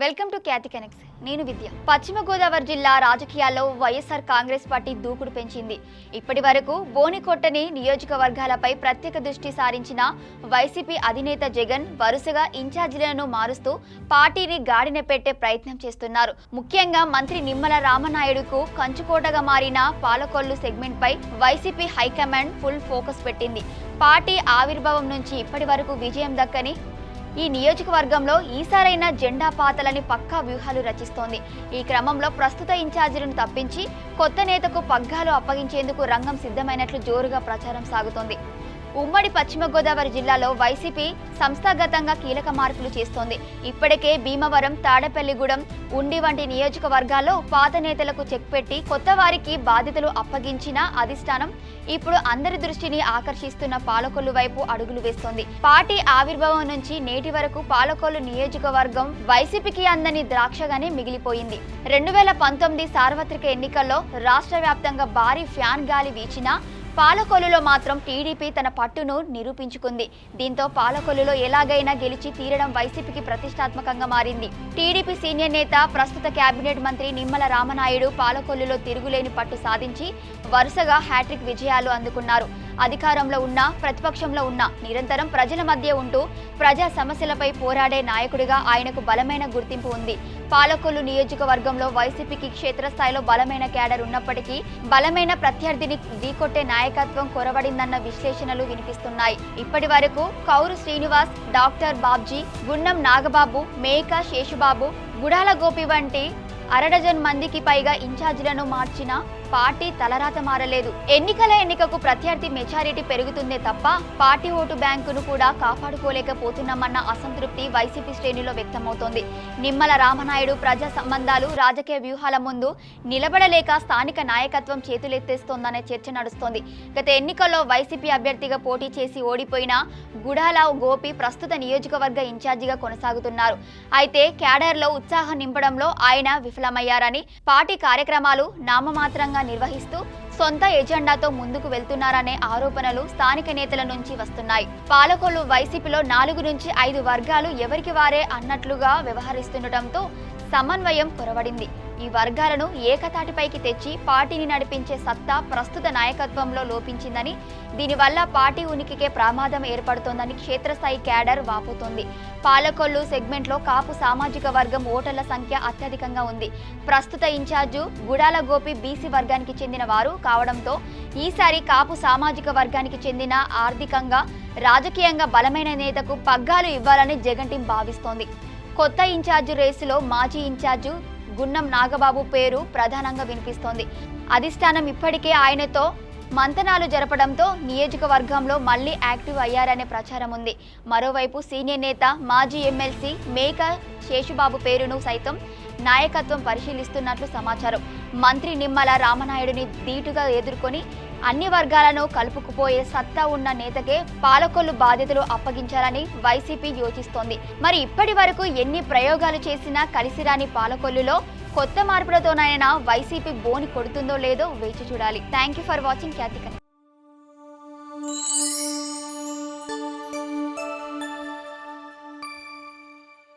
Welcome to Khyati connects. నేను విద్య. పశ్చిమ గోదావరి జిల్లా రాజకీయాల్లో వైఎస్ఆర్ కాంగ్రెస్ పార్టీ దూకుడు పెంచింది. ఇప్పటి వరకు బోనికొట్టని నియోజకవర్గాలపై ప్రత్యేక దృష్టి సారించిన వైసీపీ అధినేత జగన్ వరుసగా ఇన్ఛార్జీలను మారుస్తూ పార్టీని గాడిన పెట్టే ప్రయత్నం చేస్తున్నారు. ముఖ్యంగా మంత్రి నిమ్మల రామనాయుడుకు కంచుకోటగా మారిన పాలకొల్లు సెగ్మెంట్ పై వైసీపీ హైకమాండ్ ఫుల్ ఫోకస్ పెట్టింది. పార్టీ ఆవిర్భావం నుంచి ఇప్పటి వరకు విజయం దక్కని ఈ నియోజకవర్గంలో ఈసారైన జెండా పాతలని పక్కా వ్యూహాలు రచిస్తోంది. ఈ క్రమంలో ప్రస్తుత ఇన్ఛార్జీలను తప్పించి కొత్త నేతకు పగ్గాలు అప్పగించేందుకు రంగం సిద్ధమైనట్లు జోరుగా ప్రచారం సాగుతోంది. ఉమ్మడి పశ్చిమ గోదావరి జిల్లాలో వైసీపీ సంస్థాగతంగా కీలక మార్పులు చేస్తోంది. ఇప్పటికే భీమవరం, తాడేపల్లిగూడెం, ఉండి వంటి నియోజకవర్గాల్లో పాత నేతలకు చెక్ పెట్టి కొత్త వారికి బాధ్యతలు అప్పగించిన అధిష్టానం ఇప్పుడు అందరి దృష్టిని ఆకర్షిస్తున్న పాలకొల్లు వైపు అడుగులు వేస్తోంది. పార్టీ ఆవిర్భావం నుంచి నేటి వరకు పాలకొల్లు నియోజకవర్గం వైసీపీకి అందని ద్రాక్షగానే మిగిలిపోయింది. 2019 సార్వత్రిక ఎన్నికల్లో రాష్ట్ర వ్యాప్తంగా భారీ ఫ్యాన్ గాలి వీచినా పాలకొల్లులో మాత్రం టీడీపీ తన పట్టును నిరూపించుకుంది. దీంతో పాలకొల్లులో ఎలాగైనా గెలిచి తీరడం వైసీపీకి ప్రతిష్టాత్మకంగా మారింది. టీడీపీ సీనియర్ నేత, ప్రస్తుత కేబినెట్ మంత్రి నిమ్మల రామనాయుడు పాలకొల్లులో తిరుగులేని పట్టు సాధించి వరుసగా హ్యాట్రిక్ విజయాలు అందుకున్నారు. అధికారంలో ఉన్నా, ప్రతిపక్షంలో ఉన్నా నిరంతరం ప్రజల మధ్య ఉంటూ ప్రజా సమస్యలపై పోరాడే నాయకుడిగా ఆయనకు బలమైన గుర్తింపు ఉంది. పాలకొల్లు నియోజకవర్గంలో వైసీపీకి క్షేత్రస్థాయిలో బలమైన క్యాడర్ ఉన్నప్పటికీ బలమైన ప్రత్యర్థిని ఢీకొట్టే నాయకత్వం కొరవడిందన్న విశ్లేషణలు వినిపిస్తున్నాయి. ఇప్పటి వరకు కౌరు శ్రీనివాస్, డాక్టర్ బాబ్జీ, గుండం నాగబాబు, మేక శేషుబాబు, గుడాల గోపి వంటి అరడజన్ మందికి పైగా ఇన్ఛార్జీలను మార్చిన పార్టీ తలరాత మారలేదు. ఎన్నికకు ప్రత్యర్థి మెజారిటీ పెరుగుతుందే తప్ప పార్టీ ఓటు బ్యాంకును కూడా కాపాడుకోలేకపోతున్నామన్న అసంతృప్తి వైసీపీ శ్రేణిలో వ్యక్తమవుతోంది. నిమ్మల రామనాయుడు ప్రజా సంబంధాలు, రాజకీయ వ్యూహాల ముందు నిలబడలేక స్థానిక నాయకత్వం చేతులెత్తేస్తోందనే చర్చ నడుస్తోంది. గత ఎన్నికల్లో వైసీపీ అభ్యర్థిగా పోటీ చేసి ఓడిపోయిన గుడాల గోపి ప్రస్తుత నియోజకవర్గ ఇన్ఛార్జిగా కొనసాగుతున్నారు. అయితే క్యాడర్లో ఉత్సాహం నింపడంలో ఆయన విఫలమయ్యారని, పార్టీ కార్యక్రమాలు నామమాత్రంగా నిర్వహిస్తూ సొంత ఎజెండాతో ముందుకు వెళ్తున్నారనే ఆరోపణలు స్థానిక నేతల నుంచి వస్తున్నాయి. పాలకొల్లు వైసీపీలో 4 నుంచి 5 వర్గాలు ఎవరికి వారే అన్నట్లుగా వ్యవహరిస్తుండటంతో సమన్వయం కొరవడింది. ఈ వర్గాలను ఏకతాటిపైకి తెచ్చి పార్టీని నడిపించే సత్తా ప్రస్తుత నాయకత్వంలో లోపించిందని, దీనివల్ల పార్టీ ఉనికికే ప్రమాదం ఏర్పడుతోందని క్షేత్రస్థాయి క్యాడర్ వాపోతోంది. పాలకొల్లు సెగ్మెంట్లో కాపు సామాజిక వర్గం ఓటర్ల సంఖ్య అత్యధికంగా ఉంది. ప్రస్తుత ఇన్ఛార్జు గుడాల గోపి బీసీ వర్గానికి చెందిన వారు కావడంతో ఈసారి కాపు సామాజిక వర్గానికి చెందిన ఆర్థికంగా, రాజకీయంగా బలమైన నేతకు పగ్గాలు ఇవ్వాలని జగన్ టీం భావిస్తోంది. కొత్త ఇన్ఛార్జి రేసులో మాజీ ఇన్ఛార్జు గున్నం నాగబాబు పేరు ప్రధానంగా వినిపిస్తోంది. అధిష్టానం ఇప్పటికే ఆయనతో మంతనాలు జరపడంతో నియోజకవర్గంలో మళ్లీ యాక్టివ్ అయ్యారనే ప్రచారం ఉంది. మరోవైపు సీనియర్ నేత, మాజీ ఎమ్మెల్సీ మేక శేషుబాబు పేరును సైతం నాయకత్వం పరిశీలిస్తున్నట్లు సమాచారం. మంత్రి నిమ్మల రామనాయుడిని ధీటుగా ఎదుర్కొని అన్ని వర్గాలను కలుపుకుపోయే సత్తా ఉన్న నేతకే పాలకొల్లు బాధ్యతలు అప్పగించాలని వైసీపీ యోచిస్తోంది. మరి ఇప్పటి వరకు ఎన్ని ప్రయోగాలు చేసినా కలిసిరాని పాలకొల్లులో కొత్త మార్పులతోనైనా వైసీపీ బోని కొడుతుందో లేదో వేచి చూడాలి. Thank you for watching Khyati connect.